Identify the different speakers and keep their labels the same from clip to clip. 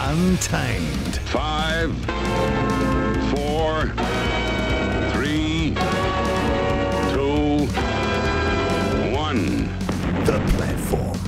Speaker 1: Untamed.
Speaker 2: 5, 4, 3, 2, 1.
Speaker 1: The Platform.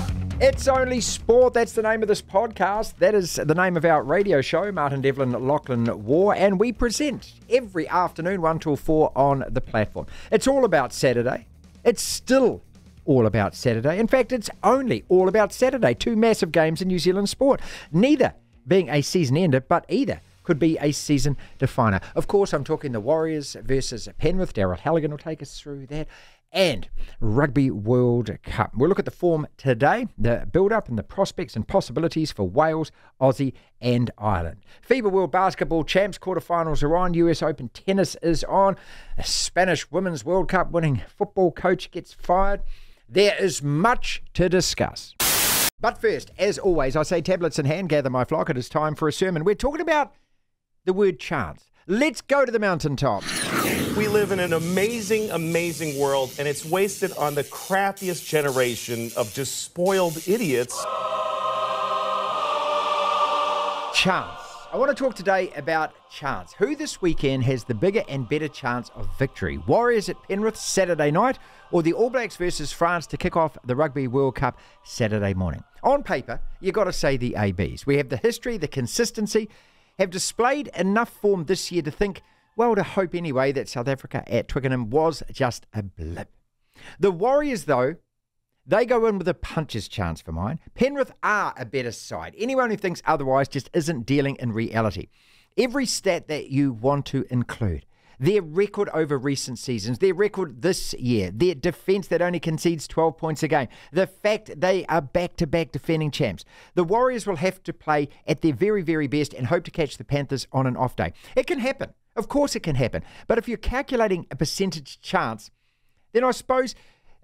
Speaker 3: It's Only Sport. That's the name of this podcast. That is the name of our radio show, Martin Devlin, Lachlan War, and we present every afternoon 1 till 4 on The Platform. It's all about Saturday. It's still all about Saturday. In fact, it's only all about Saturday. Two massive games in New Zealand sport. Neither being a season ender, but either could be a season definer. Of course, I'm talking the Warriors versus Penrith. Daryl Halligan will take us through that. And Rugby World Cup. We'll look at the form today, the build-up and the prospects and possibilities for Wales, Aussie and Ireland. FIBA World Basketball Champs quarterfinals are on. US Open tennis is on. A Spanish Women's World Cup winning football coach gets fired. There is much to discuss. But first, as always, I say tablets in hand, gather my flock. It is time for a sermon. We're talking about the word chance. Let's go to the mountaintop.
Speaker 4: We live in an amazing, amazing world, and it's wasted on the crappiest generation of just spoiled idiots.
Speaker 3: Chance. I want to talk today about chance. Who this weekend has the bigger and better chance of victory? Warriors at Penrith Saturday night, or the All Blacks versus France to kick off the Rugby World Cup Saturday morning? On paper, you've got to say the ABs. We have the history, the consistency, have displayed enough form this year to think, well, to hope anyway, that South Africa at Twickenham was just a blip. The Warriors, though, they go in with a puncher's chance for mine. Penrith are a better side. Anyone who thinks otherwise just isn't dealing in reality. Every stat that you want to include, their record over recent seasons, their record this year, their defence that only concedes 12 points a game, the fact they are back-to-back defending champs. The Warriors will have to play at their very, very best and hope to catch the Panthers on an off day. It can happen. Of course it can happen. But if you're calculating a percentage chance, then I suppose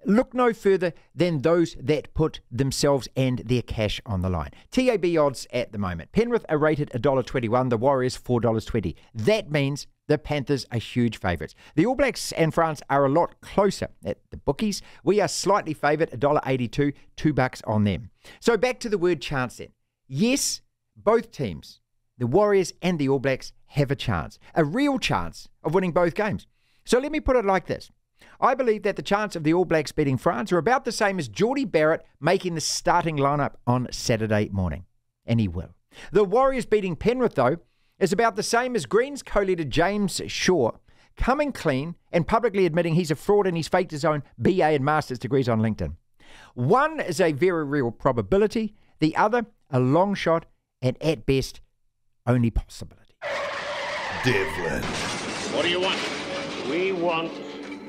Speaker 3: look no further than those that put themselves and their cash on the line. TAB odds at the moment. Penrith are rated $1.21, the Warriors $4.20. That means the Panthers are huge favourites. The All Blacks and France are a lot closer at the bookies. We are slightly favoured, $1.82, $2 on them. So back to the word chance then. Yes, both teams, the Warriors and the All Blacks, have a chance, a real chance of winning both games. So let me put it like this. I believe that the chance of the All Blacks beating France are about the same as Geordie Barrett making the starting lineup on Saturday morning. And he will. The Warriors beating Penrith, though, is about the same as Greens co-leader James Shaw coming clean and publicly admitting he's a fraud and he's faked his own BA and Master's degrees on LinkedIn. One is a very real probability, the other a long shot and at best only possibility.
Speaker 1: Devlin.
Speaker 5: What do you want? We want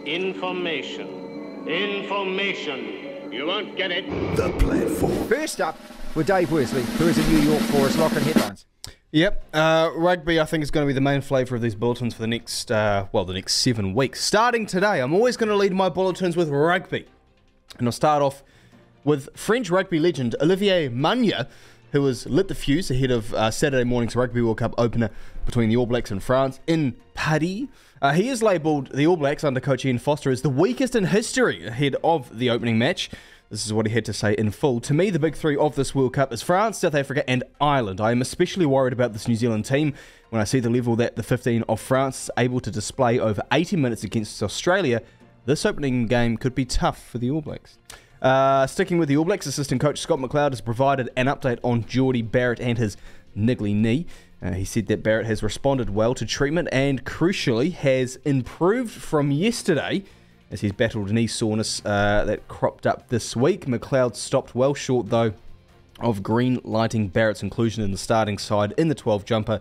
Speaker 5: information. Information. You won't get it.
Speaker 1: The Platform.
Speaker 3: First up, with Dave Worsley, who is in New York for us, locking headlines.
Speaker 6: Yep, rugby I think is going to be the main flavour of these bulletins for the next 7 weeks. Starting today, I'm always going to lead my bulletins with rugby. And I'll start off with French rugby legend Olivier Magnier, who has lit the fuse ahead of Saturday morning's Rugby World Cup opener between the All Blacks and France in Paris. He has labelled the All Blacks under coach Ian Foster as the weakest in history ahead of the opening match. This is what he had to say in full. To me, the big three of this World Cup is France, South Africa and Ireland. I am especially worried about this New Zealand team when I see the level that the 15 of France is able to display over 80 minutes against Australia. This opening game could be tough for the All Blacks. Sticking with the All Blacks, assistant coach Scott McLeod has provided an update on Geordie Barrett and his niggly knee. He said that Barrett has responded well to treatment and, crucially, has improved from yesterday as he's battled knee soreness that cropped up this week. McLeod stopped well short, though, of green lighting Barrett's inclusion in the starting side in the 12 jumper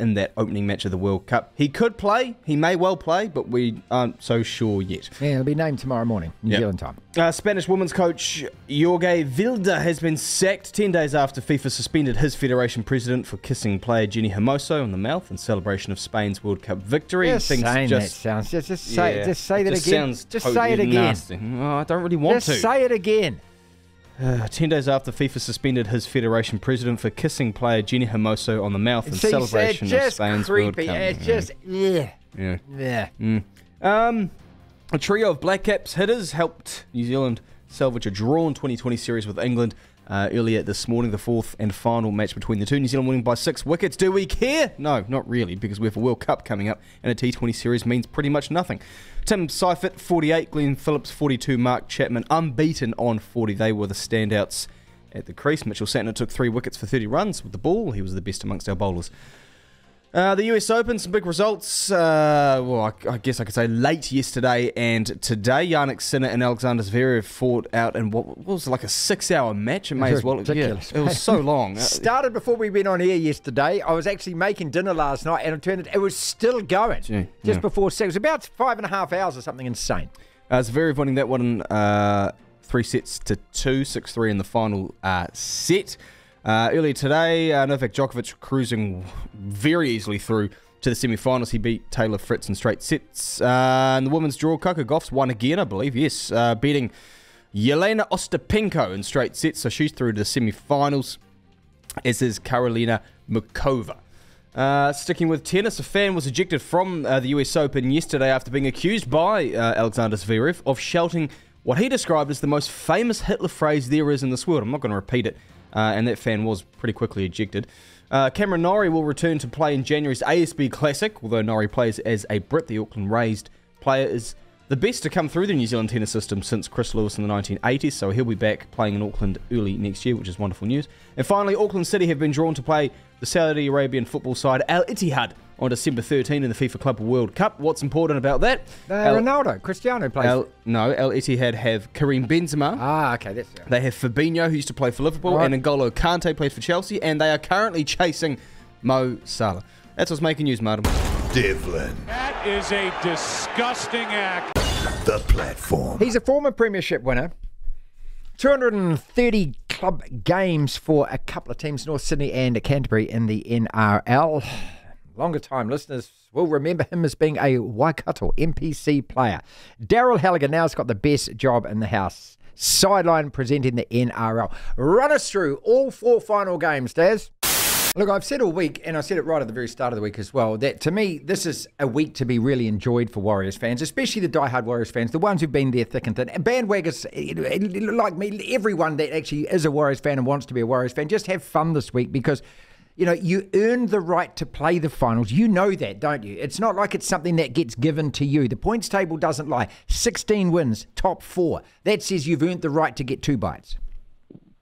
Speaker 6: in that opening match of the World Cup. He could play, he may well play, but we aren't so sure yet.
Speaker 3: Yeah, it'll be named tomorrow morning, New Zealand time.
Speaker 6: Spanish women's coach Jorge Vilda has been sacked 10 days after FIFA suspended his federation president for kissing player Jenny Hermoso on the mouth in celebration of Spain's World Cup victory.
Speaker 3: Just saying that sounds. Just say that again. Just say it again.
Speaker 6: Nasty. Oh, I don't really want to.
Speaker 3: Just say it again.
Speaker 6: 10 days after FIFA suspended his federation president for kissing player Jenny Hermoso on the mouth in celebration of Spain's World Cup.
Speaker 3: It's just, yeah.
Speaker 6: A trio of Black Caps hitters helped New Zealand salvage a draw in 2020 series with England earlier this morning, the fourth and final match between the two. New Zealand winning by 6 wickets. Do we care? No, not really, because we have a World Cup coming up, and a T20 series means pretty much nothing. Tim Seifert, 48, Glenn Phillips, 42, Mark Chapman, unbeaten on 40. They were the standouts at the crease. Mitchell Santner took 3 wickets for 30 runs with the ball. He was the best amongst our bowlers. The US Open, some big results. I guess I could say late yesterday and today. Yannick Sinner and Alexander Zverev fought out in what was like a 6-hour match. It may as well.
Speaker 3: Ridiculous.
Speaker 6: Yeah, it was so long.
Speaker 3: Started before we went on air yesterday. I was actually making dinner last night, and it was still going just before 6. It was about 5.5 hours or something insane.
Speaker 6: Zverev winning that one in 3 sets to 2, 6-3 in the final set. Earlier today, Novak Djokovic cruising very easily through to the semi-finals. He beat Taylor Fritz in straight sets. And the women's draw, Coco Gauff's won again, I believe, yes, beating Yelena Ostapenko in straight sets. So she's through to the semi-finals, as is Karolina Mukova. Sticking with tennis, a fan was ejected from the US Open yesterday after being accused by Alexander Zverev of shouting what he described as the most famous Hitler phrase there is in this world. I'm not going to repeat it. And that fan was pretty quickly ejected. Cameron Norrie will return to play in January's ASB Classic. Although Norrie plays as a Brit, the Auckland-raised player is the best to come through the New Zealand tennis system since Chris Lewis in the 1980s. So he'll be back playing in Auckland early next year, which is wonderful news. And finally, Auckland City have been drawn to play the Saudi Arabian football side Al Ittihad on December 13 in the FIFA Club World Cup. What's important about that?
Speaker 3: Ronaldo, Cristiano plays.
Speaker 6: Al Ittihad have Karim Benzema.
Speaker 3: Okay.
Speaker 6: They have Fabinho, who used to play for Liverpool, and N'Golo Kante plays for Chelsea, and they are currently chasing Mo Salah. That's what's making news, Martin.
Speaker 1: Devlin.
Speaker 7: That is a disgusting act.
Speaker 1: The platform.
Speaker 3: He's a former premiership winner. 230 club games for a couple of teams, North Sydney and Canterbury in the NRL. Longer time listeners will remember him as being a Waikato NPC player. Daryl Halligan now has got the best job in the house. Sideline presenting the NRL. Run us through all 4 final games, Daz. Look, I've said all week, and I said it right at the very start of the week as well, that to me, this is a week to be really enjoyed for Warriors fans, especially the diehard Warriors fans, the ones who've been there thick and thin. And bandwaggers like me, everyone that actually is a Warriors fan and wants to be a Warriors fan, just have fun this week because, you earn the right to play the finals. You know that, don't you? It's not like it's something that gets given to you. The points table doesn't lie. 16 wins, top 4. That says you've earned the right to get 2 bites.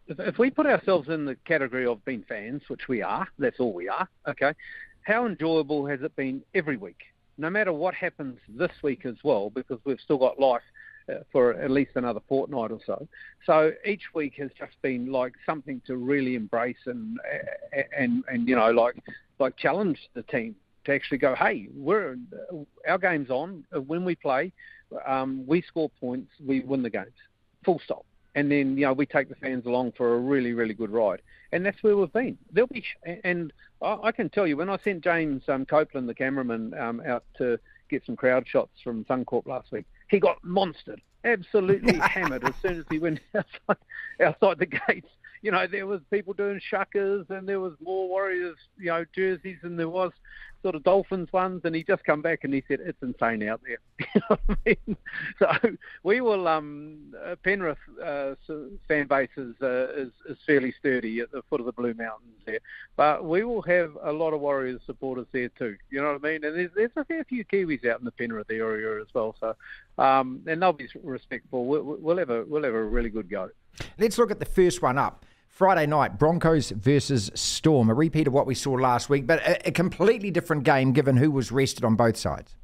Speaker 8: If we put ourselves in the category of being fans, which we are, that's all we are, okay, how enjoyable has it been every week? No matter what happens this week as well, because we've still got life for at least another fortnight or so. So each week has just been like something to really embrace and like challenge the team to actually go, hey, our game's on. When we play, we score points, we win the games, full stop. And then, we take the fans along for a really, really good ride. And that's where we've been. And I can tell you, when I sent James Copeland, the cameraman, out to get some crowd shots from Suncorp last week, he got monstered, absolutely hammered as soon as he went outside the gates. There was people doing shuckers and there was more Warriors, jerseys, and there was sort of Dolphins ones, and he just come back and he said, it's insane out there. You know what I mean? So we will, Penrith fan base is fairly sturdy at the foot of the Blue Mountains there. But we will have a lot of Warriors supporters there too. You know what I mean? And there's a fair few Kiwis out in the Penrith area as well. So, and they'll be respectful. We'll have a really good go.
Speaker 3: Let's look at the first one up. Friday night, Broncos versus Storm. A repeat of what we saw last week, but a completely different game given who was rested on both sides.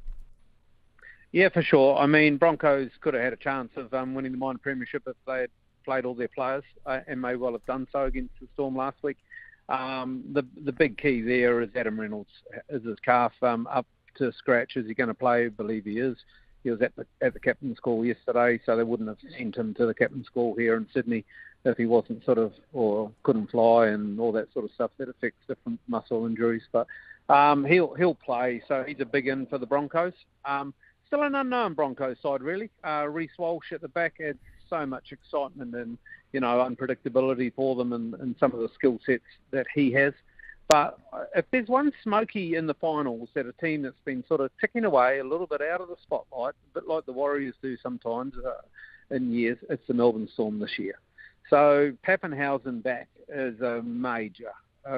Speaker 8: Yeah, for sure. I mean, Broncos could have had a chance of winning the minor premiership if they had played all their players and may well have done so against the Storm last week. The big key there is Adam Reynolds. Is his calf up to scratch? Is he going to play? I believe he is. He was at the captain's call yesterday, so they wouldn't have sent him to the captain's call here in Sydney if he wasn't or couldn't fly and all that sort of stuff that affects different muscle injuries. But he'll play, so he's a big in for the Broncos. Still an unknown Broncos side, really. Reece Walsh at the back adds so much excitement and unpredictability for them and some of the skill sets that he has. But if there's one smoky in the finals that a team that's been sort of ticking away a little bit out of the spotlight, a bit like the Warriors do sometimes in years, it's the Melbourne Storm this year. So Pappenhausen back is a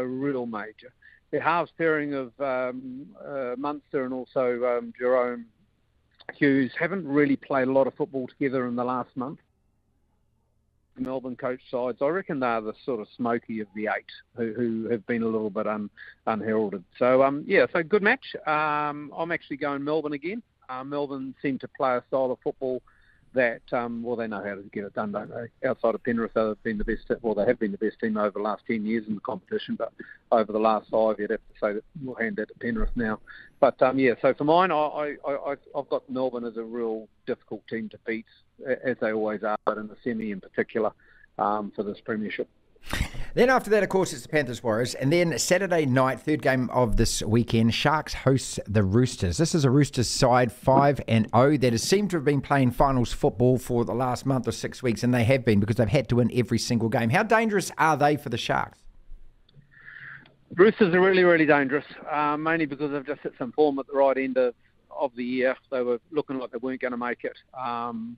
Speaker 8: real major. The halves pairing of Munster and also Jerome Hughes haven't really played a lot of football together in the last month. Melbourne coach sides, I reckon they're the sort of smoky of the eight who have been a little bit unheralded. So, so good match. I'm actually going Melbourne again. Melbourne seem to play a style of football that, they know how to get it done, don't they? Outside of Penrith, they've been the best. Well, they have been the best team over the last 10 years in the competition, but over the last 5, you'd have to say that we'll hand that to Penrith now. But so for mine, I've got Melbourne as a real difficult team to beat, as they always are, but in the semi in particular, for this premiership.
Speaker 3: Then after that, of course, it's the Panthers Warriors. And then Saturday night, third game of this weekend, Sharks hosts the Roosters. This is a Roosters side 5-0 that has seemed to have been playing finals football for the last month or 6 weeks, and they have been because they've had to win every single game. How dangerous are they for the Sharks?
Speaker 8: Roosters are really, really dangerous, mainly because they've just hit some form at the right end of the year. They were looking like they weren't going to make it.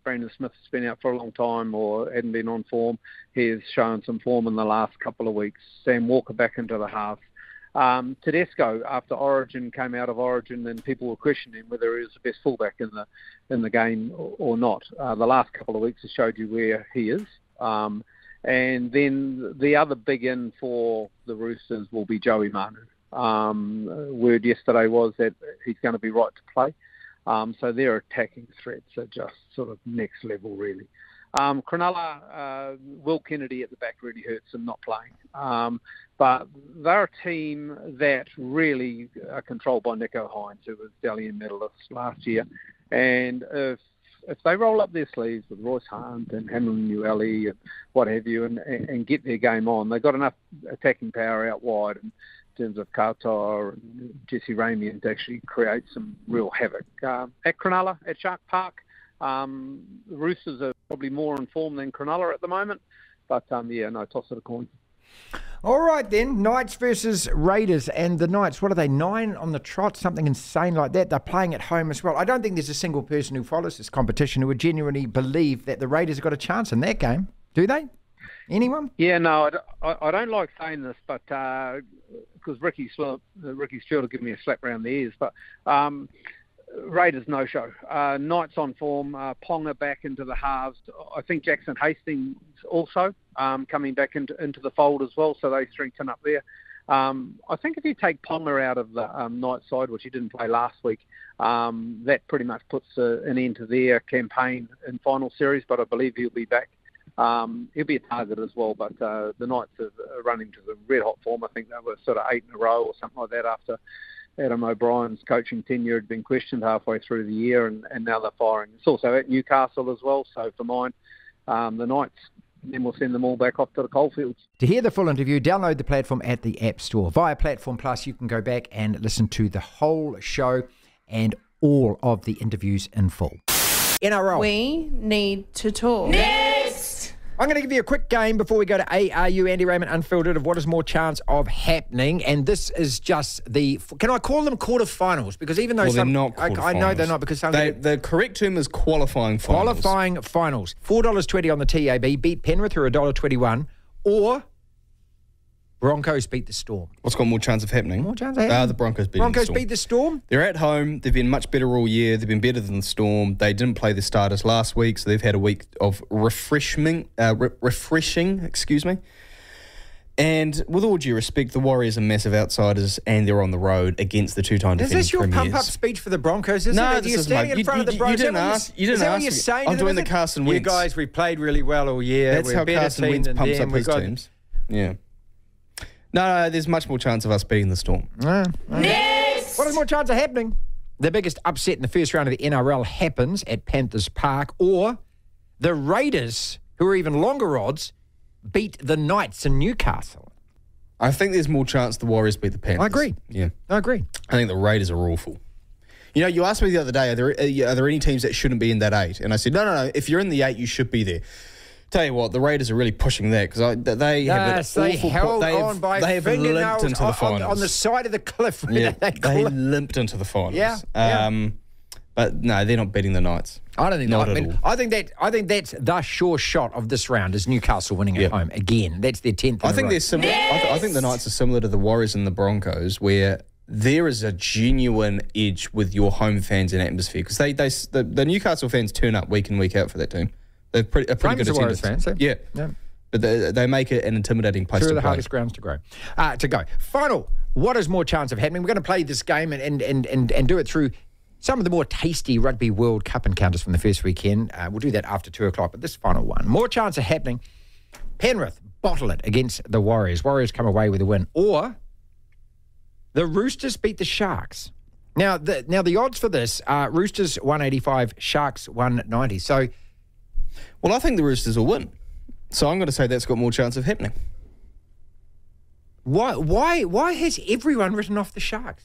Speaker 8: Brandon Smith's been out for a long time or hadn't been on form. He has shown some form in the last couple of weeks. Sam Walker back into the half. Tedesco, after Origin, came out of Origin, and people were questioning whether he was the best fullback in the game or not. The last couple of weeks has showed you where he is. And then the other big in for the Roosters will be Joey Manu. Word yesterday was that he's going to be right to play. So their attacking threats are just sort of next level, really. Cronulla, Will Kennedy at the back really hurts them not playing. But they're a team that really are controlled by Nico Hines, who was Dalian medalist last year. And if they roll up their sleeves with Royce Hunt and Hamlin Ueli and what have you and get their game on, they've got enough attacking power out wide in terms of Qatar and Jesse Ramian to actually create some real havoc. At Cronulla, at Shark Park, the Roosters are probably more in form than Cronulla at the moment. But, toss it a coin.
Speaker 3: All right, then. Knights versus Raiders. And the Knights, what are they, 9 on the trot? Something insane like that. They're playing at home as well. I don't think there's a single person who follows this competition who would genuinely believe that the Raiders have got a chance in that game. Do they? Anyone?
Speaker 8: Yeah, no, I don't like saying this, but because Ricky Stewart will give me a slap around the ears. But Raiders no-show. Knights on form. Ponga back into the halves. I think Jackson Hastings also coming back into the fold as well, so they strengthen up there. I think if you take Ponga out of the Knights side, which he didn't play last week, that pretty much puts an end to their campaign in final series, but I believe he'll be back. He'll be a target as well, but the Knights are running to the red-hot form. I think they were sort of 8 in a row or something like that after Adam O'Brien's coaching tenure had been questioned halfway through the year, and now they're firing. It's also at Newcastle as well, so for mine, the Knights, then we'll send them all back off to the coalfields.
Speaker 3: To hear the full interview, download the platform at the App Store. Via Platform Plus, you can go back and listen to the whole show and all of the interviews in full. NRL.
Speaker 9: We need to talk.
Speaker 3: I'm going to give you a quick game before we go to ARU, Andy Raymond Unfiltered, of what is more chance of happening. And this is just the... Can I call them quarterfinals? Because even though
Speaker 6: they're not quarterfinals.
Speaker 3: I know they're not, because some...
Speaker 6: The correct term is qualifying finals.
Speaker 3: Qualifying finals. $4.20 on the TAB. Beat Penrith, who are $1.21. Or Broncos beat the Storm.
Speaker 6: What's got more chance of happening?
Speaker 3: More chance of happening?
Speaker 6: The Broncos beat the Storm. They're at home. They've been much better all year. They've been better than the Storm. They didn't play the starters last week, so they've had a week of refreshing. And with all due respect, the Warriors are massive outsiders, and they're on the road against the two-time defending premiers.
Speaker 3: Is this your pump-up speech for the Broncos?
Speaker 6: No,
Speaker 3: you're standing in front of the Broncos.
Speaker 6: You didn't ask.
Speaker 3: Is that what you're saying?
Speaker 6: I'm doing the Carson Wentz.
Speaker 3: You guys, we played really well all year.
Speaker 6: That's how Carson Wentz pumps up his teams. Yeah. No, there's much more chance of us beating the Storm.
Speaker 3: Next! What is more chance of happening? The biggest upset in the first round of the NRL happens at Panthers Park, or the Raiders, who are even longer odds, beat the Knights in Newcastle.
Speaker 6: I think there's more chance the Warriors beat the Panthers.
Speaker 3: I agree.
Speaker 6: Yeah.
Speaker 3: I agree.
Speaker 6: I think the Raiders are awful. You know, you asked me the other day, are there any teams that shouldn't be in that 8? And I said, no. If you're in the 8, you should be there. Tell you what, the Raiders are really pushing that because they have limped into the finals.
Speaker 3: On the side of the cliff.
Speaker 6: Yeah, they limped into the finals.
Speaker 3: Yeah.
Speaker 6: But no, they're not beating the Knights.
Speaker 3: I don't think
Speaker 6: Not
Speaker 3: that.
Speaker 6: at all.
Speaker 3: I think that's the sure shot of this round is Newcastle winning at home again. That's their 10th.
Speaker 6: I think they're similar. I think the Knights are similar to the Warriors and the Broncos, where there is a genuine edge with your home fans and atmosphere, because the Newcastle fans turn up week in, week out for that team. They're a pretty good attendance.
Speaker 3: Fans,
Speaker 6: yeah. But they make it an intimidating place to play.
Speaker 3: The hardest grounds to go. Final. What is more chance of happening? We're going to play this game and do it through some of the more tasty Rugby World Cup encounters from the first weekend. We'll do that after 2 o'clock. But this final one, more chance of happening. Penrith bottle it against the Warriors. Warriors come away with a win, or the Roosters beat the Sharks. Now the odds for this are Roosters 185, Sharks 190. So,
Speaker 6: well, I think the Roosters will win. So I'm going to say that's got more chance of happening.
Speaker 3: Why has everyone written off the Sharks?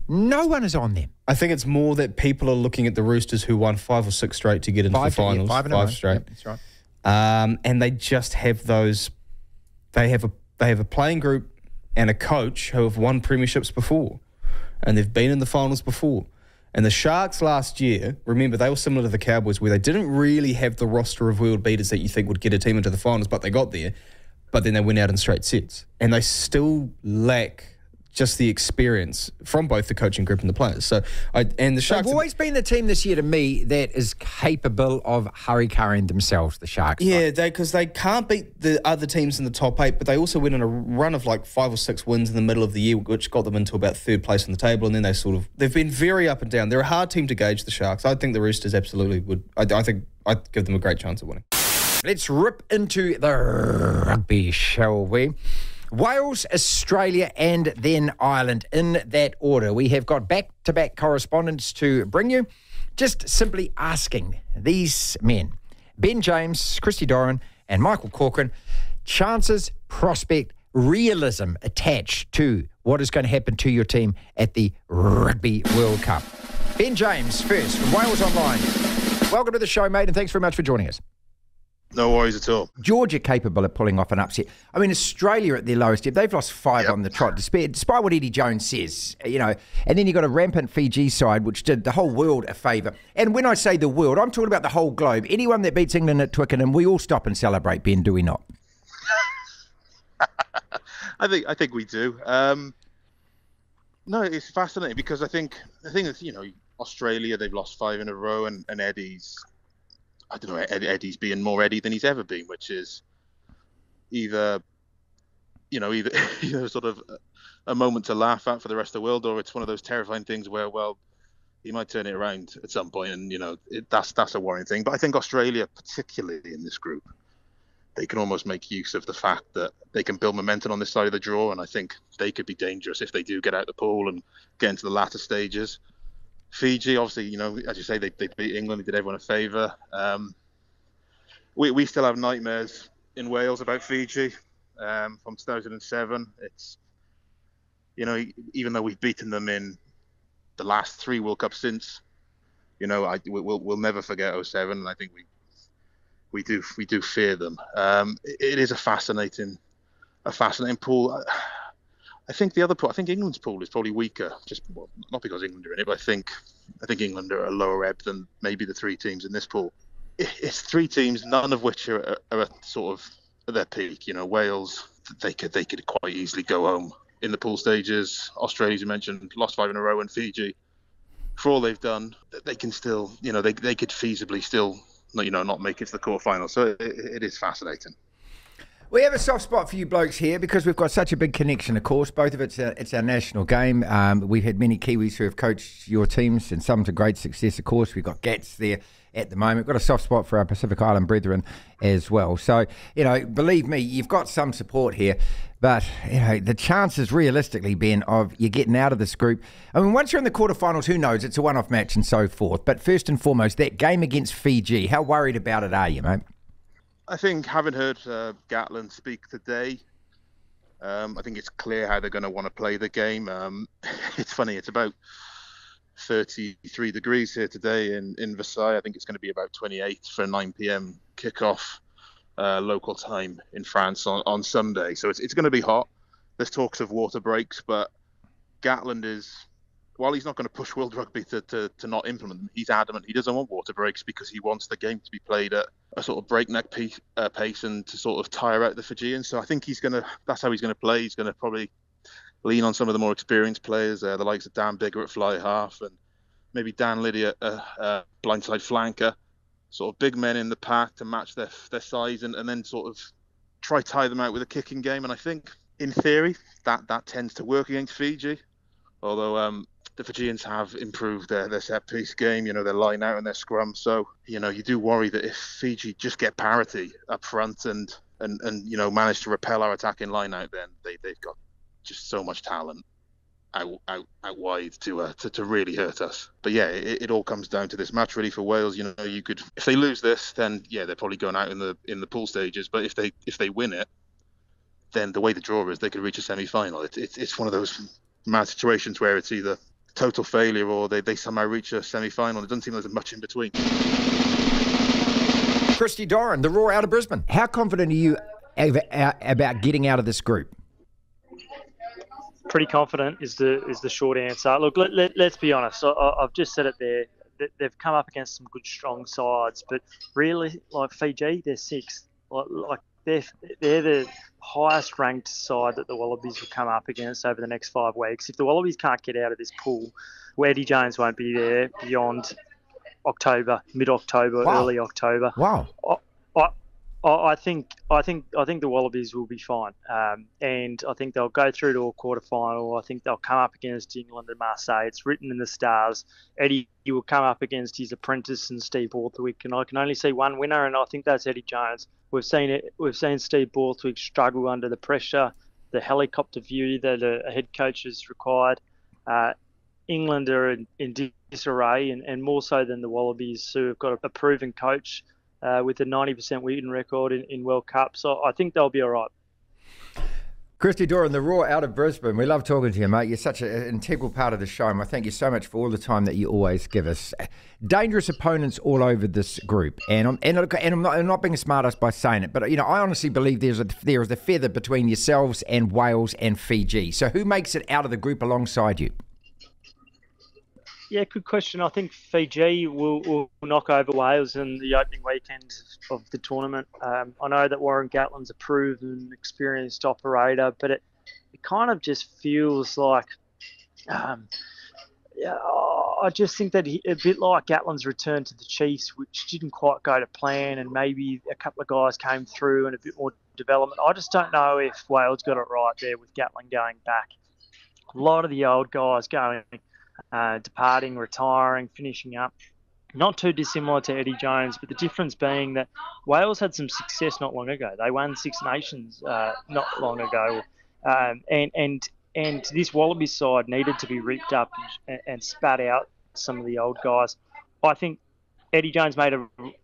Speaker 3: No one is on them.
Speaker 6: I think it's more that people are looking at the Roosters, who won 5 or 6 straight to get into the finals. Five straight.
Speaker 3: Yep, that's right.
Speaker 6: And they just have those. They have a playing group and a coach who have won premierships before, and they've been in the finals before. And the Sharks last year, remember, they were similar to the Cowboys, where they didn't really have the roster of world beaters that you think would get a team into the finals, but they got there. But then they went out in straight sets, and they still lack just the experience from both the coaching group and the players. So, the Sharks
Speaker 3: have always been the team this year to me that is capable of hurricaneing themselves. The Sharks,
Speaker 6: yeah, because they can't beat the other teams in the top 8, but they also went on a run of like 5 or 6 wins in the middle of the year, which got them into about 3rd place on the table. And then they've been very up and down. They're a hard team to gauge, the Sharks. I think the Roosters absolutely would. I think I'd give them a great chance of winning.
Speaker 3: Let's rip into the rugby, shall we? Wales, Australia, and then Ireland in that order. We have got back-to-back correspondents to bring you. Just simply asking these men, Ben James, Christy Doran, and Michael Corcoran, chances, prospect, realism attached to what is going to happen to your team at the Rugby World Cup. Ben James first from Wales Online. Welcome to the show, mate, and thanks very much for joining us.
Speaker 10: No worries at all.
Speaker 3: Georgia capable of pulling off an upset. I mean, Australia at their lowest dip, they've lost 5 on the trot, despite what Eddie Jones says, and then you've got a rampant Fiji side, which did the whole world a favour. And when I say the world, I'm talking about the whole globe. Anyone that beats England at Twickenham, we all stop and celebrate, Ben, do we not?
Speaker 10: I think we do. No, it's fascinating because I think the thing is, Australia, they've lost 5 in a row, and Eddie's, I don't know, Eddie's being more Eddie than he's ever been, which is either sort of a moment to laugh at for the rest of the world, or it's one of those terrifying things where, well, he might turn it around at some point, and that's a worrying thing. But I think Australia, particularly in this group, they can almost make use of the fact that they can build momentum on this side of the draw, and I think they could be dangerous if they do get out the pool and get into the latter stages. Fiji, obviously, as you say, they beat England. They did everyone a favour. We still have nightmares in Wales about Fiji from 2007. It's, even though we've beaten them in the last 3 World Cups since, we'll never forget 07. And I think we do fear them. It is a fascinating pool. I think the other pool, England's pool is probably weaker, not because England are in it, but I think England are a lower ebb than maybe the 3 teams in this pool. It's 3 teams, none of which are at sort of at their peak. Wales, they could quite easily go home in the pool stages. Australia, as you mentioned, lost 5 in a row, and Fiji, for all they've done, they can still, they could feasibly still, not make it to the quarterfinal. So it is fascinating.
Speaker 3: We have a soft spot for you blokes here because we've got such a big connection, of course. Both of it's our national game. We've had many Kiwis who have coached your teams, and some to great success, of course. We've got Gats there at the moment. We've got a soft spot for our Pacific Island brethren as well. So, believe me, you've got some support here. But, the chances realistically, Ben, of you getting out of this group, I mean, once you're in the quarterfinals, who knows? It's a one-off match and so forth. But first and foremost, that game against Fiji, how worried about it are you, mate?
Speaker 10: I think, having heard Gatlin speak today, I think it's clear how they're going to want to play the game. It's funny, it's about 33 degrees here today in Versailles. I think it's going to be about 28 for a 9 p.m. kickoff local time in France on Sunday. So it's going to be hot. There's talks of water breaks, but Gatland is while he's not going to push World Rugby to not implement them, he's adamant he doesn't want water breaks because he wants the game to be played at a sort of breakneck pace and to sort of tire out the Fijians. So I think that's how he's going to play. He's going to probably lean on some of the more experienced players, the likes of Dan Bigger at fly half and maybe Dan Liddy at blindside flanker, sort of big men in the pack to match their size and then sort of try tie them out with a kicking game. And I think, in theory, that tends to work against Fiji. Although the Fijians have improved their set-piece game, their line out and their scrum. So, you do worry that if Fiji just get parity up front and manage to repel our attacking line out, then they've got just so much talent out wide to really hurt us. But yeah, it all comes down to this match really for Wales. You could, if they lose this, then yeah, they're probably going out in the pool stages. But if they win it, then the way the draw is, they could reach a semi-final. It's one of those mad situations where it's either total failure or they somehow reach a semi-final. It doesn't seem like there's much in between.
Speaker 3: Christy Doran, the Raw out of Brisbane. How confident are you about getting out of this group?
Speaker 11: Pretty confident is the short answer. Look, let's be honest. I've just said it there. They've come up against some good, strong sides, but really, like Fiji, they're sixth. Like they're the highest ranked side that the Wallabies will come up against over the next 5 weeks. If the Wallabies can't get out of this pool, Eddie Jones won't be there beyond October, mid-October,
Speaker 3: Wow.
Speaker 11: early October.
Speaker 3: Wow.
Speaker 11: I think the Wallabies will be fine, and I think they'll go through to a quarterfinal. I think they'll come up against England and Marseille. It's written in the stars. Eddie will come up against his apprentice and Steve Borthwick, and I can only see one winner, and I think that's Eddie Jones. We've seen it. We've seen Steve Borthwick struggle under the pressure, the helicopter view that a head coach is required. England are in disarray, and more so than the Wallabies, who have got a proven coach. With a 90% win record in World Cup. So I think they'll be all right.
Speaker 3: Christy Doran, the Raw out of Brisbane. We love talking to you, mate. You're such an integral part of the show, and I thank you so much for all the time that you always give us. Dangerous opponents all over this group, and I'm not being a smartass by saying it, but I honestly believe there is a feather between yourselves and Wales and Fiji. So who makes it out of the group alongside you?
Speaker 11: Yeah, good question. I think Fiji will knock over Wales in the opening weekend of the tournament. I know that Warren Gatland's a proven, experienced operator, but it kind of just feels like I just think that a bit like Gatland's return to the Chiefs, which didn't quite go to plan, and maybe a couple of guys came through and a bit more development. I just don't know if Wales got it right there with Gatland going back. A lot of the old guys going... departing, retiring, finishing up. Not too dissimilar to Eddie Jones, but the difference being that Wales had some success not long ago. They won Six Nations not long ago. And this Wallabies side needed to be ripped up and spat out some of the old guys. I think Eddie Jones made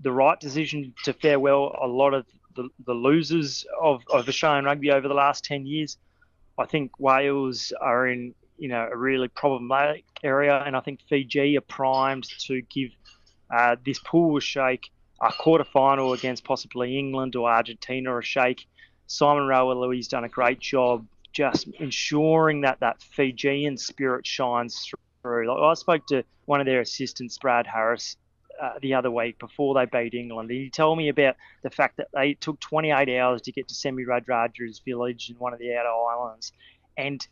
Speaker 11: the right decision to farewell a lot of the losers of Australian rugby over the last 10 years. I think Wales are in a really problematic area, and I think Fiji are primed to give this pool a shake, a quarterfinal against possibly England or Argentina a shake. Simon Rawalui done a great job just ensuring that Fijian spirit shines through. Like, I spoke to one of their assistants, Brad Harris, the other week before they beat England. He told me about the fact that they took 28 hours to get to Semi-Radradra's village in one of the outer islands, and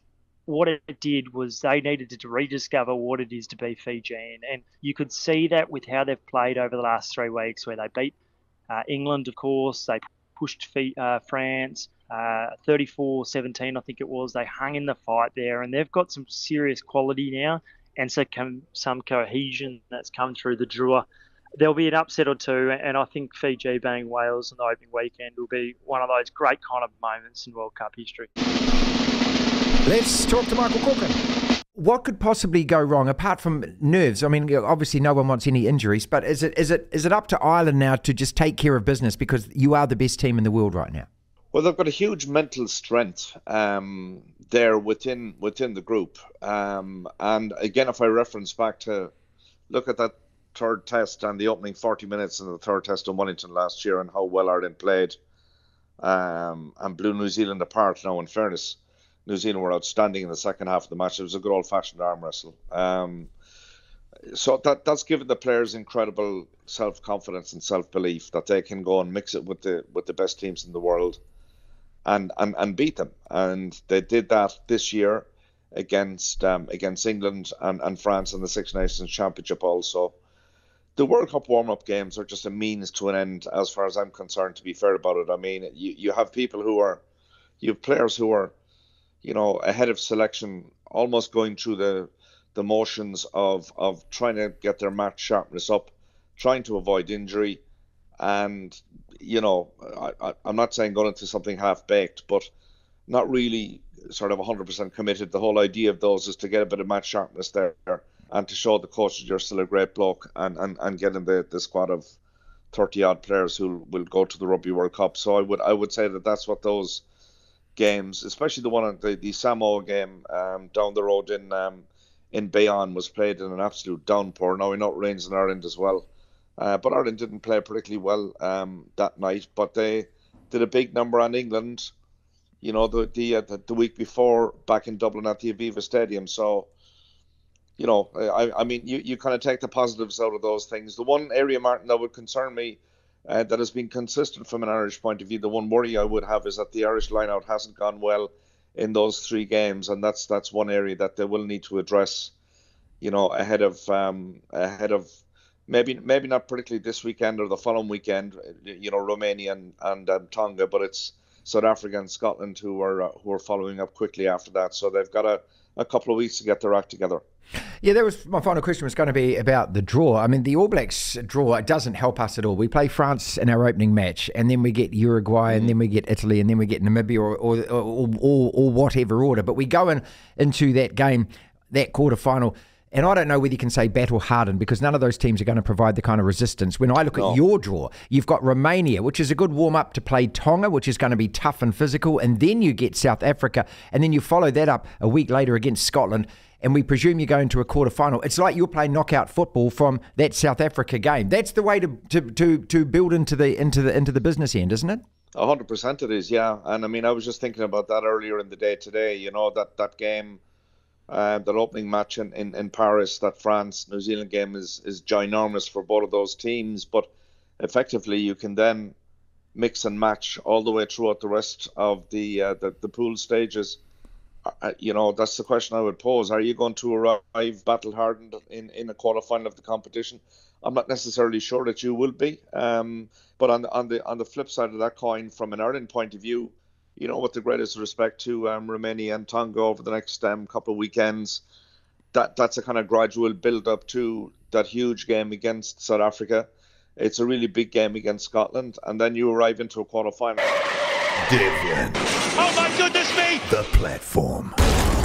Speaker 11: what it did was they needed to rediscover what it is to be Fijian. And you could see that with how they've played over the last 3 weeks, where they beat England, of course. They pushed France 34-17, I think it was. They hung in the fight there, and they've got some serious quality now and some cohesion that's come through the draw. There'll be an upset or two, and I think Fiji being Wales in the opening weekend will be one of those great kind of moments in World Cup history.
Speaker 3: Let's talk to Michael Corcoran. What could possibly go wrong apart from nerves? I mean, obviously no one wants any injuries, but is it up to Ireland now to just take care of business because you are the best team in the world right now?
Speaker 12: Well, they've got a huge mental strength there within the group. And again, if I reference back to look at that third test and the opening 40 minutes in the third test in Wellington last year and how well Ireland played and blew New Zealand apart now, in fairness. New Zealand were outstanding in the second half of the match. It was a good old-fashioned arm wrestle. So that's given the players incredible self-confidence and self-belief that they can go and mix it with the best teams in the world and beat them. And they did that this year against England and France in the Six Nations Championship also. The World Cup warm-up games are just a means to an end as far as I'm concerned, to be fair about it. I mean, you have players who are, ahead of selection, almost going through the motions of trying to get their match sharpness up, trying to avoid injury. And, I'm not saying going into something half-baked, but not really sort of 100% committed. The whole idea of those is to get a bit of match sharpness there and to show the coaches you're still a great bloke and get in the squad of 30-odd players who will go to the Rugby World Cup. So I would say that's what those games, especially the one, the Samoa game down the road in Bayonne, was played in an absolute downpour. Now we know it rains in Ireland as well, but Ireland didn't play particularly well that night. But they did a big number on England, the week before back in Dublin at the Aviva Stadium. So, I mean, you kind of take the positives out of those things. The one area, Martin, that would concern me, that has been consistent from an Irish point of view, the one worry I would have is that the Irish line-out hasn't gone well in those 3 games, and that's one area that they will need to address, ahead of maybe not particularly this weekend or the following weekend, Romania and Tonga, but it's South Africa and Scotland who are following up quickly after that. So they've got a couple of weeks to get their act together.
Speaker 3: Yeah, that was my final question, was going to be about the draw. I mean, the All Blacks draw, it doesn't help us at all. We play France in our opening match, and then we get Uruguay, and then we get Italy, and then we get Namibia, or whatever order. But we go into that game, that quarterfinal, and I don't know whether you can say battle hardened, because none of those teams are going to provide the kind of resistance. When I look at your draw, you've got Romania, which is a good warm-up to play Tonga, which is going to be tough and physical, and then you get South Africa, and then you follow that up a week later against Scotland, and we presume you go into a quarterfinal. It's like you're playing knockout football from that South Africa game. That's the way to build into the business end, isn't it?
Speaker 12: 100% it is, yeah. And I mean, I was just thinking about that earlier in the day today. That game, that opening match in Paris, that France-New Zealand game is ginormous for both of those teams. But effectively, you can then mix and match all the way throughout the rest of the pool stages. That's the question I would pose. Are you going to arrive battle-hardened in a quarter-final of the competition? I'm not necessarily sure that you will be. But on the flip side of that coin, from an Ireland point of view, with the greatest respect to Romania and Tonga over the next couple of weekends, that's a kind of gradual build-up to that huge game against South Africa. It's a really big game against Scotland, and then you arrive into a quarter-final.
Speaker 1: Devlin.
Speaker 7: Oh my goodness me!
Speaker 1: The platform.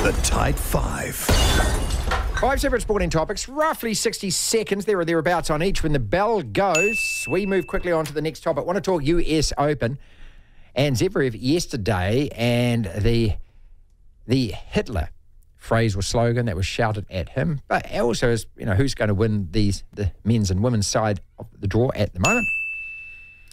Speaker 1: The tight 5.
Speaker 3: 5 separate sporting topics, roughly 60 seconds there or thereabouts on each. When the bell goes, we move quickly on to the next topic. I want to talk US Open and Zverev yesterday, and the Hitler phrase or slogan that was shouted at him. But also, as who's going to win the men's and women's side of the draw at the moment?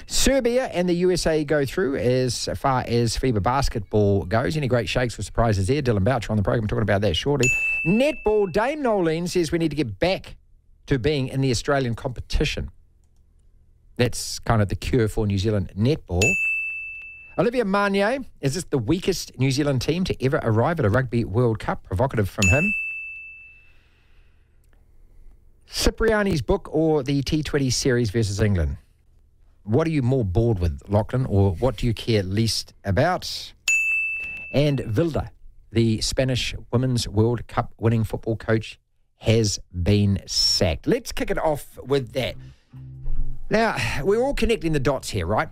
Speaker 3: Serbia and the USA go through as far as FIBA basketball goes. Any great shakes or surprises there? Dylan Boucher on the program talking about that shortly. Netball, Dame Nolene says we need to get back to being in the Australian competition. That's kind of the cure for New Zealand netball. Olivia Marnier, is this the weakest New Zealand team to ever arrive at a Rugby World Cup? Provocative from him. Cipriani's book or the T20 series versus England? What are you more bored with, Lachlan, or what do you care least about? And Vilda, the Spanish Women's World Cup winning football coach, has been sacked. Let's kick it off with that. Now, we're all connecting the dots here, right?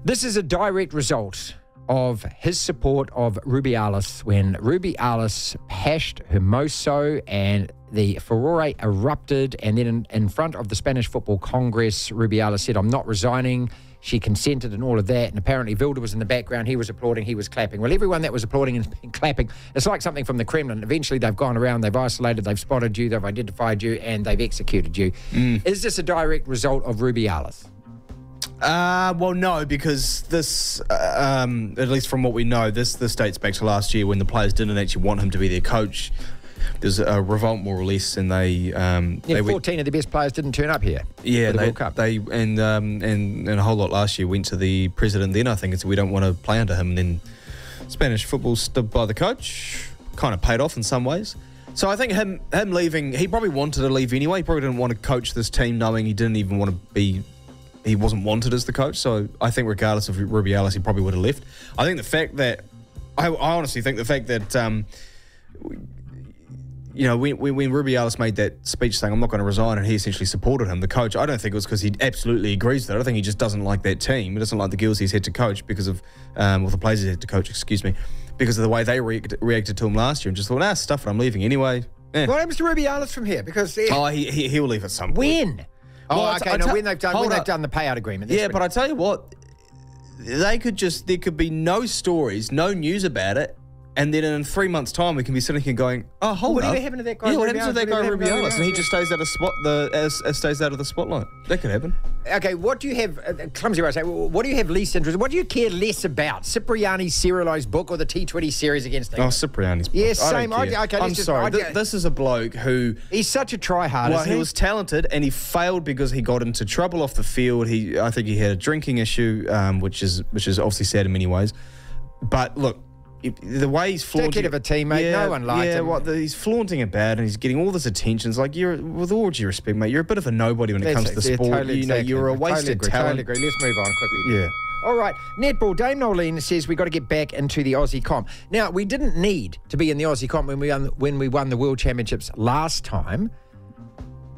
Speaker 3: This is a direct result of his support of Rubiales when Rubiales pashed Hermoso and the furore erupted, and then in front of the Spanish Football Congress, Rubiales said, I'm not resigning. She consented and all of that, and apparently Vilda was in the background. He was applauding, he was clapping. Well, everyone that was applauding and clapping, it's like something from the Kremlin. Eventually they've gone around, they've isolated, they've spotted you, they've identified you, and they've executed you. Is this a direct result of Rubiales?
Speaker 6: Well, no, because this, at least from what we know, this dates back to last year when the players didn't actually want him to be their coach. There's a revolt more or less, and they
Speaker 3: 14 of the best players didn't turn up here.
Speaker 6: Yeah,
Speaker 3: for the World Cup.
Speaker 6: They and a whole lot last year went to the president then, I think, and said we don't want to play under him. And then Spanish football stood by the coach, kind of paid off in some ways. So I think him leaving, he probably wanted to leave anyway. He probably didn't want to coach this team, knowing he didn't even want to be. He wasn't wanted as the coach. So I think regardless of Rubiales, he probably would have left. I think the fact that I honestly think the fact that. When Rubiales made that speech saying, I'm not going to resign, and he essentially supported him, the coach, I don't think it was because he absolutely agrees with it. I think he just doesn't like that team. He doesn't like the girls he's had to coach because of, the players he's had to coach, because of the way they reacted to him last year and just thought, stuff it, I'm leaving anyway.
Speaker 3: What happens to Rubiales from here? Because
Speaker 6: he'll leave at some point.
Speaker 3: When? When they've done the payout agreement.
Speaker 6: Yeah, but I tell you what, there could be no stories, no news about it. And then in 3 months' time, we can be sitting here going, "Oh, hold up!
Speaker 3: What happened to that guy?
Speaker 6: Yeah, what happens to that guy Rubiales? And he just stays out of stays out of the spotlight. That could happen.
Speaker 3: Okay, what do you have? Clumsy way to say. What do you have least interest? What do you care less about? Cipriani's serialised book or the T20 series against England?
Speaker 6: Cipriani's book.
Speaker 3: Yes, same.
Speaker 6: I'm sorry. This is a bloke who
Speaker 3: he's such a tryhard.
Speaker 6: Well, he was talented and he failed because he got into trouble off the field. I think he had a drinking issue, which is obviously sad in many ways. But look. The way he's flaunting...
Speaker 3: Dickhead of a teammate, no one liked him.
Speaker 6: He's flaunting about and he's getting all this attention. It's like, with all due respect, mate, you're a bit of a nobody when it comes to the sport.
Speaker 3: Totally,
Speaker 6: you're a wasted talent.
Speaker 3: Totally agree. Let's move on quickly.
Speaker 6: Yeah.
Speaker 3: All right, netball. Dame Nolene says we've got to get back into the Aussie comp. Now, we didn't need to be in the Aussie comp when we won the World Championships last time.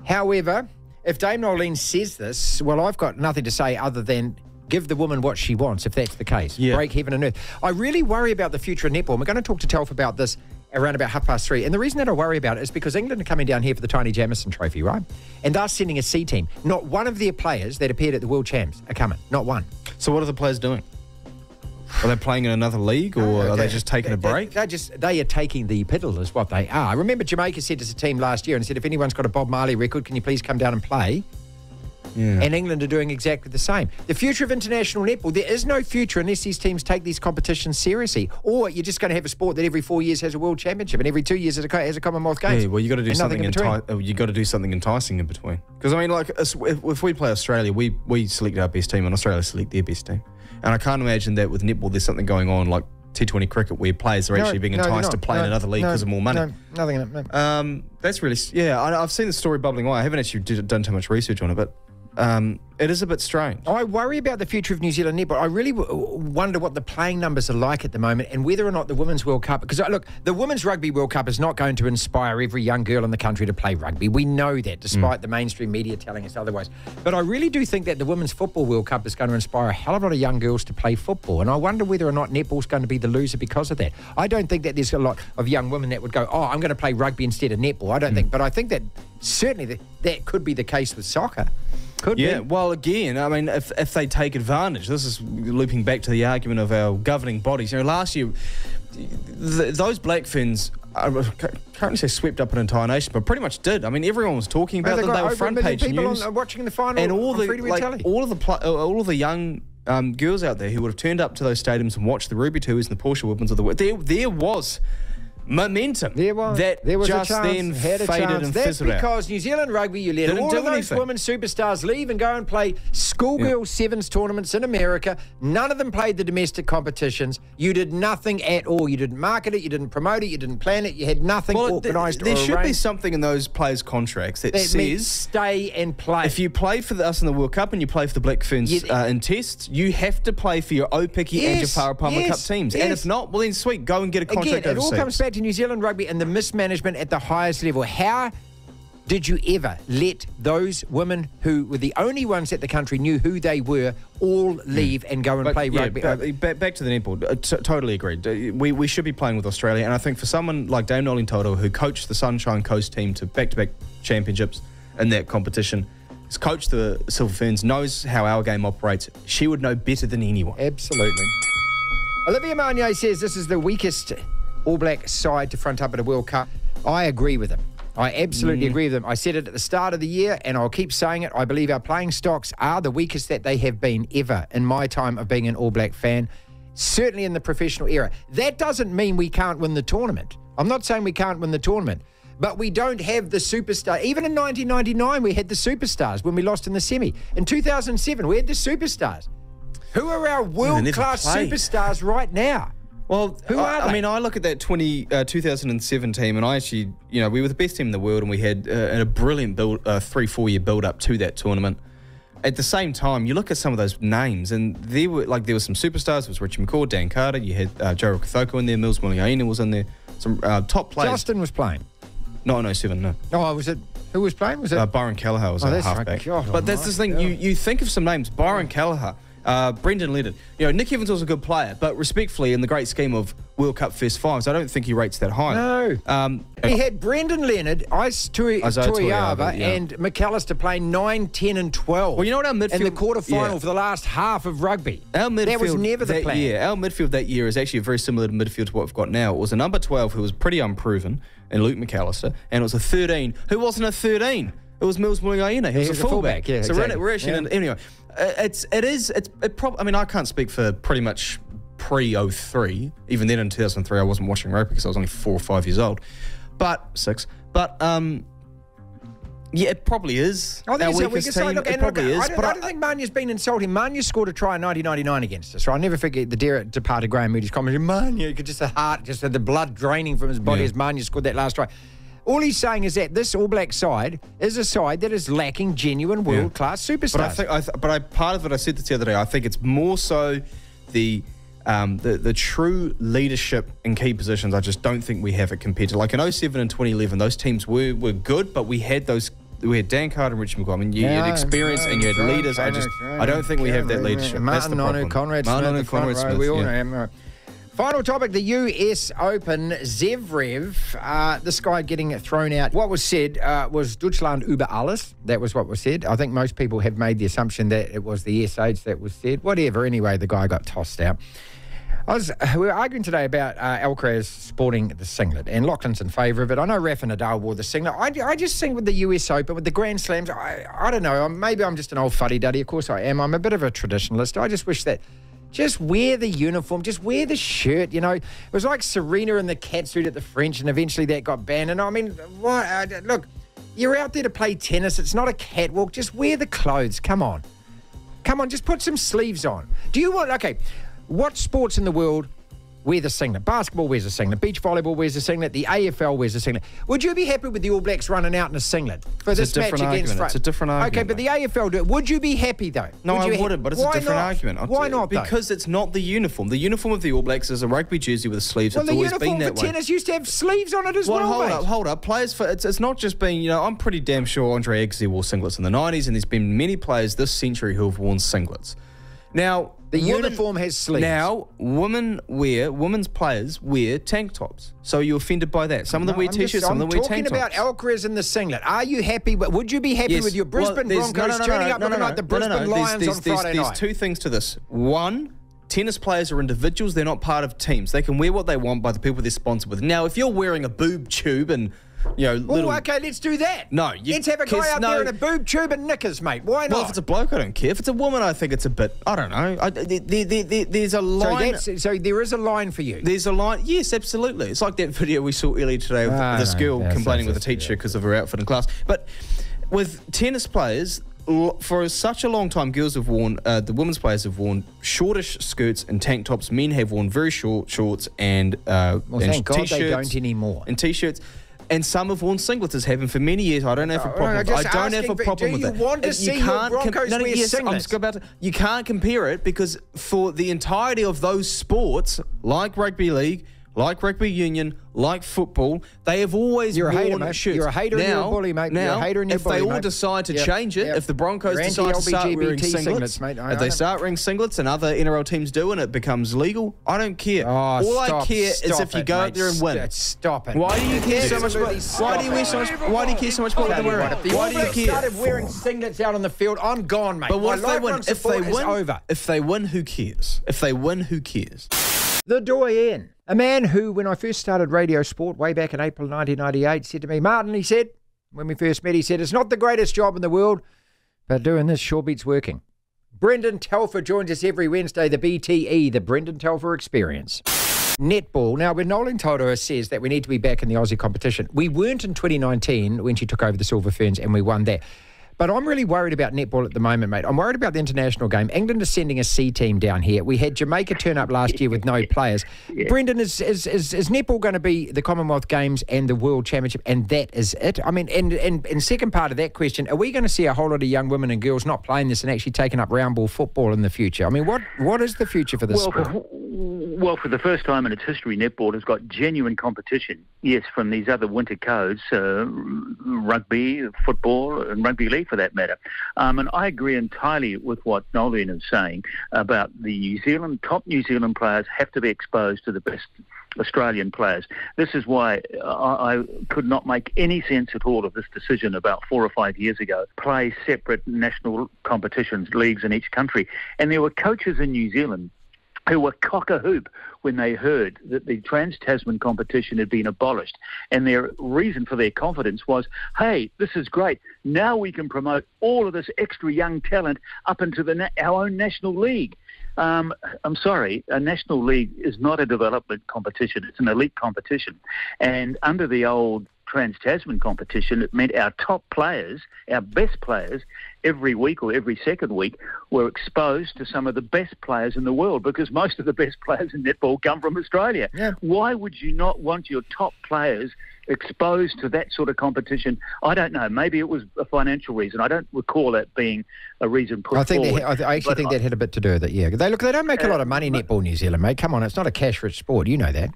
Speaker 3: However, if Dame Nolene says this, well, I've got nothing to say other than... give the woman what she wants, if that's the case. Yeah. Break heaven and earth. I really worry about the future of netball. We're going to talk to Telfer about this around about 3:30. And the reason that I worry about it is because England are coming down here for the Tiny Jamison Trophy, right? And they're sending a C team. Not one of their players that appeared at the World Champs are coming. Not one.
Speaker 6: So what are the players doing? Are they playing in another league, or are they just taking a break?
Speaker 3: They are taking the piddle is what they are. I remember Jamaica said to the team last year and said, if anyone's got a Bob Marley record, can you please come down and play? Yeah. And England are doing exactly the same. The future of international netball, there is no future unless these teams take these competitions seriously. Or you're just going to have a sport that every 4 years has a world championship and every 2 years has a Commonwealth Games.
Speaker 6: Yeah, well, you got to do something enticing in between. Because I mean, like, if we play Australia, we select our best team, and Australia select their best team. And I can't imagine that with netball, there's something going on like T20 cricket where players are actually being enticed to play in another league because of more money.
Speaker 3: No, nothing.
Speaker 6: That's really I've seen the story bubbling away. I haven't actually done too much research on it, but. It is a bit strange.
Speaker 3: I worry about the future of New Zealand netball. I really wonder what the playing numbers are like at the moment and whether or not the Women's World Cup... Because, look, the Women's Rugby World Cup is not going to inspire every young girl in the country to play rugby. We know that, despite the mainstream media telling us otherwise. But I really do think that the Women's Football World Cup is going to inspire a hell of a lot of young girls to play football. And I wonder whether or not netball's going to be the loser because of that. I don't think that there's a lot of young women that would go, I'm going to play rugby instead of netball. I don't think. But I think that certainly that could be the case with soccer. Could be.
Speaker 6: Well, again, I mean, if they take advantage, this is looping back to the argument of our governing bodies. Last year, those Black Ferns, I can't really say swept up an entire nation, but pretty much did. I mean, everyone was talking about them. They were front page news.
Speaker 3: People watching the final,
Speaker 6: and all of the young girls out there who would have turned up to those stadiums and watched the Ruby Tuas and the Portia Women's of the world. There was momentum. There was just then faded and fizzled out.
Speaker 3: That's because New Zealand rugby, you let all of those women superstars leave and go and play schoolgirl sevens tournaments in America. None of them played the domestic competitions. You did nothing at all. You didn't market it. You didn't promote it. You didn't plan it. You had nothing organised.
Speaker 6: There should be something in those players' contracts that says
Speaker 3: stay and play.
Speaker 6: If you play for us in the World Cup and you play for the Black Ferns in tests, you have to play for your Opiki and your Paraparma Cup teams. And if not, well then sweet, go and get a contract overseas.
Speaker 3: It all comes back to New Zealand rugby and the mismanagement at the highest level. How did you ever let those women who were the only ones that the country knew who they were all leave and go and play rugby?
Speaker 6: Back to the netball. Totally agreed. We should be playing with Australia, and I think for someone like Dame Nolene Toto, who coached the Sunshine Coast team to back-to-back championships in that competition, has coached the Silver Ferns, knows how our game operates, she would know better than anyone.
Speaker 3: Absolutely. Olivia Marnier says this is the weakest All Black side to front up at a World Cup. I agree with him. I absolutely agree with them. I said it at the start of the year, and I'll keep saying it. I believe our playing stocks are the weakest that they have been ever in my time of being an All Black fan, certainly in the professional era. That doesn't mean we can't win the tournament. I'm not saying we can't win the tournament, but we don't have the superstar. Even in 1999, we had the superstars when we lost in the semi. In 2007, we had the superstars. Who are our world-class superstars right now?
Speaker 6: Well,
Speaker 3: who are they?
Speaker 6: I mean, I look at that 2007 team, and I actually, we were the best team in the world, and we had a brilliant 3-4 year build-up to that tournament. At the same time, you look at some of those names, and there were some superstars. There was Richie McCaw, Dan Carter. You had Daryl Halligan in there. Mills Muliaina was in there. Some top players.
Speaker 3: Justin was playing.
Speaker 6: No, 07, no.
Speaker 3: Oh, was it? Who was playing? Was it?
Speaker 6: Byron Kelleher was a halfback.
Speaker 3: Right. God,
Speaker 6: but that's the thing. You think of some names. Byron Kelleher. Brendan Leonard. Nick Evans was a good player, but respectfully, in the great scheme of World Cup first fives, I don't think he rates that high.
Speaker 3: No. He had Brendan Leonard, Tuiava, and McAllister playing 9, 10, and 12.
Speaker 6: Well, you know what our midfield...
Speaker 3: in the quarterfinal for the last half of rugby.
Speaker 6: Our midfield
Speaker 3: that was never the plan.
Speaker 6: Our midfield that year is actually very similar to midfield to what we've got now. It was a number 12 who was pretty unproven, and Luke McAllister, and it was a 13 who wasn't a 13. It was Mills Muliaina. He was a fullback.
Speaker 3: Yeah,
Speaker 6: so
Speaker 3: exactly.
Speaker 6: we're actually... Anyway... I mean, I can't speak for pretty much pre-03. Even then in 2003, I wasn't watching rugby because I was only 4 or 5 years old. 6. But, yeah, it probably is.
Speaker 3: I think
Speaker 6: our weakest team. It probably is.
Speaker 3: I don't think Manya's been insulting. Manya scored a try in 1999 against us. Right? I'll never forget the departed Graham Moody's comment. Manya, you could just had the blood draining from his body as Manya scored that last try. All he's saying is that this All Black side is a side that is lacking genuine world-class superstars.
Speaker 6: But part of it, I said this the other day, I think it's more so the true leadership in key positions. I just don't think we have it compared to, like in 07 and 2011, those teams were good, but we had Dan Carter and Richie McCaw. I mean, you had experience and you had leaders. I don't think we have that leadership. That's the problem.
Speaker 3: Conrad Smith. We all know him. Final topic, the US Open. Zverev, this guy getting thrown out. What was said was Deutschland über alles. That was what was said. I think most people have made the assumption that it was the SH that was said. Whatever. Anyway, the guy got tossed out. We were arguing today about Alcaraz sporting the singlet, and Lachlan's in favour of it. I know Rafa Nadal wore the singlet. I just think with the US Open, with the Grand Slams, I don't know. Maybe I'm just an old fuddy-duddy. Of course I am. I'm a bit of a traditionalist. I just wish that just wear the uniform, just wear the shirt, It was like Serena in the catsuit at the French, and eventually that got banned. And I mean, what? Look, you're out there to play tennis. It's not a catwalk. Just wear the clothes. Come on. Just put some sleeves on. What sports in the world wear the singlet? Basketball wears a singlet. Beach volleyball wears a singlet. The AFL wears a singlet. Would you be happy with the All Blacks running out in a singlet for this match against France?
Speaker 6: It's a different argument.
Speaker 3: Okay, but the AFL do it. Would you be happy, though?
Speaker 6: No, I wouldn't, but it's a different argument.
Speaker 3: Why not, though?
Speaker 6: Because it's not the uniform. The uniform of the All Blacks is a rugby jersey with sleeves.
Speaker 3: Well,
Speaker 6: it's always been that way.
Speaker 3: the uniform for tennis used to have sleeves on it as well,
Speaker 6: Hold up. Players, it's not just been, I'm pretty damn sure Andre Agassi wore singlets in the 90s, and there's been many players this century who have worn singlets. Now,
Speaker 3: the uniform has sleeves.
Speaker 6: Now, women's players wear tank tops. So you're offended by that. Some of them wear T-shirts, some of them wear tank tops.
Speaker 3: I'm talking about Alcaraz in the singlet. Are you happy? Would you be happy with your Brisbane Broncos turning up looking like the Brisbane Lions on Friday night?
Speaker 6: There's two things to this. One, tennis players are individuals. They're not part of teams. They can wear what they want by the people they're sponsored with. Now, if you're wearing a boob tube and
Speaker 3: okay, let's do that.
Speaker 6: No,
Speaker 3: let's have a guy out there in a boob tube and knickers, mate. Why not?
Speaker 6: Well, if it's a bloke, I don't care. If it's a woman, I think it's a bit. I don't know. There's a line.
Speaker 3: So there is a line for you.
Speaker 6: There's a line. Yes, absolutely. It's like that video we saw earlier today of this girl complaining with the teacher because of her outfit in class. But with tennis players, for such a long time, girls have worn, the women's players have worn shortish skirts and tank tops. Men have worn very short shorts and
Speaker 3: thank God
Speaker 6: T-shirts.
Speaker 3: They don't anymore.
Speaker 6: And T-shirts. And some have worn singlets. It's happened for many years. I don't have a problem with it. I don't have a problem with it.
Speaker 3: Do you want to see your Broncos wear singlets?
Speaker 6: You can't compare it because for the entirety of those sports, like rugby league, like rugby union, like football, they have always worn shirts.
Speaker 3: You're a hater and you're a bully, mate. You're a hater and you're a bully,
Speaker 6: if they all decide to change it, if the Broncos decide to start wearing singlets,
Speaker 3: mate,
Speaker 6: if they start wearing singlets and other NRL teams do and it becomes legal, I don't care. All I care is if you go out there and win.
Speaker 3: Stop it.
Speaker 6: Why do you care so much about? Why do you care so much about what they're wearing? Why do you care?
Speaker 3: Started wearing singlets out on the field, I'm gone, mate.
Speaker 6: But what if they win? If they win, who cares? If they win, who cares?
Speaker 3: The doyen. A man who, when I first started Radio Sport way back in April 1998, said to me, Martin, he said, when we first met, he said, it's not the greatest job in the world, but doing this sure beats working. Brendan Telfer joins us every Wednesday, the BTE, the Brendan Telfer Experience. Netball. Now, when Nolan told us says that we need to be back in the Aussie competition, we weren't in 2019 when she took over the Silver Ferns and we won that. But I'm really worried about netball at the moment, mate. I'm worried about the international game. England is sending a C team down here. We had Jamaica turn up last year with no players. Yeah. Brendan, is netball going to be the Commonwealth Games and the World Championship, and that is it? I mean, and second part of that question, are we going to see a whole lot of young women and girls not playing this and actually taking up round ball football in the future? I mean, what is the future for this sport?
Speaker 13: Well, for the first time in its history, netball has got genuine competition, yes, from these other winter codes, rugby, football, and rugby league for that matter. And I agree entirely with what Nolan is saying about the top New Zealand players have to be exposed to the best Australian players. This is why I could not make any sense at all of this decision about 4 or 5 years ago, play separate national competitions, leagues in each country. And there were coaches in New Zealand who were cock-a-hoop when they heard that the Trans-Tasman competition had been abolished. And their reason for their confidence was, hey, this is great. Now we can promote all of this extra young talent up into our own national league. I'm sorry, a national league is not a development competition. It's an elite competition. And under the old Trans-Tasman competition, it meant our top players, our best players, every week or every second week were exposed to some of the best players in the world, because most of the best players in netball come from Australia. Yeah. Why would you not want your top players exposed to that sort of competition? I don't know. Maybe it was a financial reason. I don't recall that being a reason put forward.
Speaker 3: I actually think that had a bit to do with it, yeah. They don't make a lot of money, netball New Zealand, mate. Come on, it's not a cash-rich sport. You know that.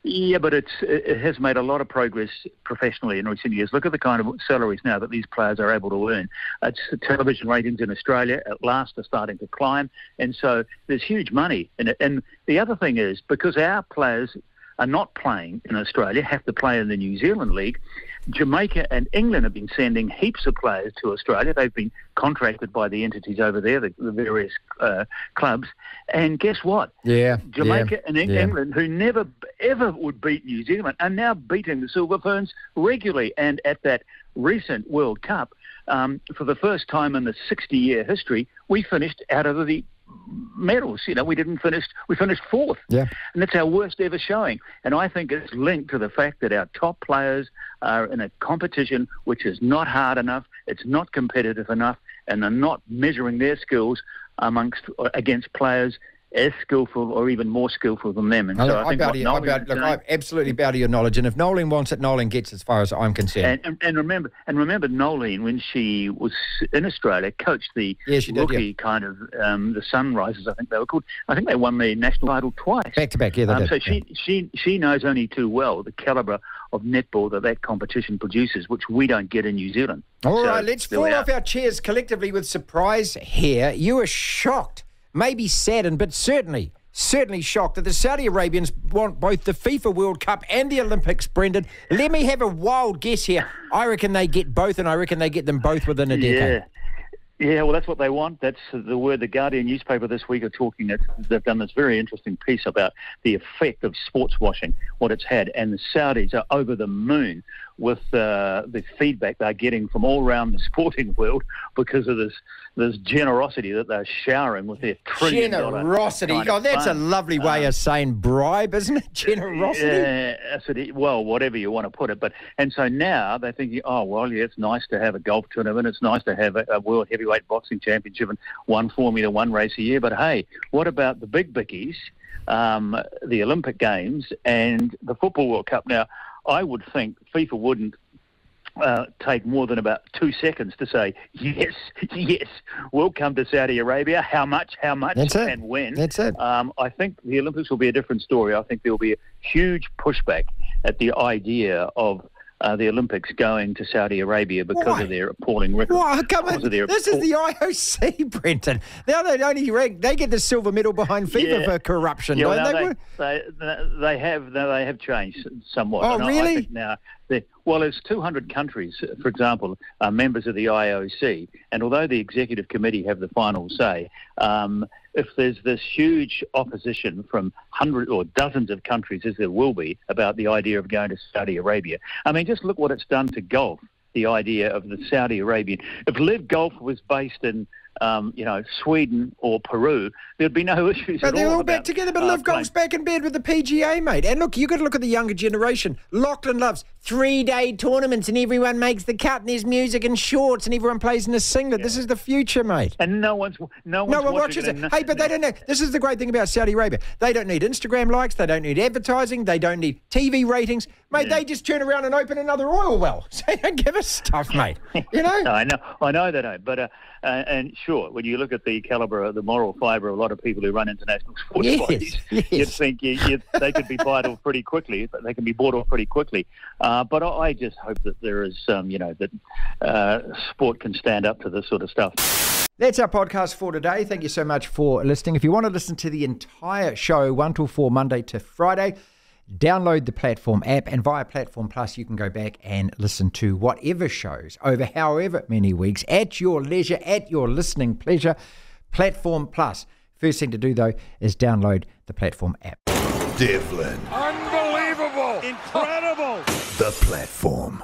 Speaker 13: Yeah, but it has made a lot of progress professionally in recent years. Look at the kind of salaries now that these players are able to earn. Television ratings in Australia at last are starting to climb, and so there's huge money in it. And the other thing is, because our players are not playing in Australia, have to play in the New Zealand League, Jamaica and England have been sending heaps of players to Australia. They've been contracted by the entities over there, the various clubs. And guess what? Jamaica and England, who never, ever would beat New Zealand, are now beating the Silver Ferns regularly. And at that recent World Cup, for the first time in the 60-year history, we finished out of the medals. You know, we finished fourth. Yeah. And that's our worst ever showing. And I think it's linked to the fact that our top players are in a competition which is not hard enough, it's not competitive enough, and they're not measuring their skills against players as skillful or even more skillful than them. And so I
Speaker 3: absolutely bow to your knowledge. And if Nolan wants it, Nolan gets as far as I'm concerned.
Speaker 13: And remember, Nolan, when she was in Australia, coached the rookie kind of the Sunrisers, I think they were called. I think they won the national title twice.
Speaker 3: Back to back, yeah. They did.
Speaker 13: So she knows only too well the calibre of netball that competition produces, which we don't get in New Zealand.
Speaker 3: All right, let's fall off our chairs collectively with surprise here. You were shocked, maybe saddened, but certainly shocked that the Saudi Arabians want both the FIFA World Cup and the Olympics, Brendan. Let me have a wild guess here. I reckon they get both, and I reckon they get them both within a decade.
Speaker 13: Yeah, well, that's what they want. That's the word. The Guardian newspaper this week are talking. They've done this very interesting piece about the effect of sports washing, what it's had. And the Saudis are over the moon with the feedback they're getting from all around the sporting world because of this generosity that they're showering with their trillion-dollar
Speaker 3: generosity. Oh, that's a lovely way of saying bribe, isn't it? Generosity.
Speaker 13: Yeah, well, whatever you want to put it. And so now they're thinking, oh, well, yeah, it's nice to have a golf tournament. It's nice to have a World Heavyweight Boxing Championship and one Formula One race a year. But hey, what about the big bickies, the Olympic Games and the Football World Cup? Now, I would think FIFA wouldn't take more than about 2 seconds to say, yes, we'll come to Saudi Arabia. How much, and when.
Speaker 3: That's it.
Speaker 13: I think the Olympics will be a different story. I think there will be a huge pushback at the idea of the Olympics going to Saudi Arabia because of their appalling record.
Speaker 3: Why? Come on. This is the IOC, Brenton. Now they get the silver medal behind FIFA for corruption.
Speaker 13: Yeah, they have changed somewhat.
Speaker 3: Oh, really?
Speaker 13: I think now, Well, there's 200 countries, for example, are members of the IOC, and although the executive committee have the final say, if there's this huge opposition from hundreds or dozens of countries, as there will be, about the idea of going to Saudi Arabia, I mean, just look what it's done to golf, the idea of the Saudi Arabian. If Live Golf was based in Sweden or Peru, there'd be no issues
Speaker 3: but
Speaker 13: at all.
Speaker 3: They're all back together, but Live Golf's back in bed with the PGA, mate. And look, you've got to look at the younger generation. Lachlan loves 3-day tournaments and everyone makes the cut and there's music and shorts and everyone plays in a singlet. Yeah. This is the future, mate.
Speaker 13: And no one watches it.
Speaker 3: Hey, but they don't know. This is the great thing about Saudi Arabia. They don't need Instagram likes. They don't need advertising. They don't need TV ratings. Mate, they just turn around and open another oil well. So they don't give a stuff, mate. You know?
Speaker 13: I know they don't. But and sure, when you look at the calibre, the moral fibre of a lot of people who run international sports bodies, you'd think they could be bought off pretty quickly. But they can be bought off pretty quickly. But I just hope that there is, that sport can stand up to this sort of stuff.
Speaker 3: That's our podcast for today. Thank you so much for listening. If you want to listen to the entire show, 1 till 4, Monday to Friday, download the Platform app, and via Platform Plus you can go back and listen to whatever shows over however many weeks at your leisure, at your listening pleasure. Platform Plus. First thing to do though is download the Platform app.
Speaker 1: Devlin.
Speaker 7: Unbelievable. Incredible.
Speaker 1: The Platform.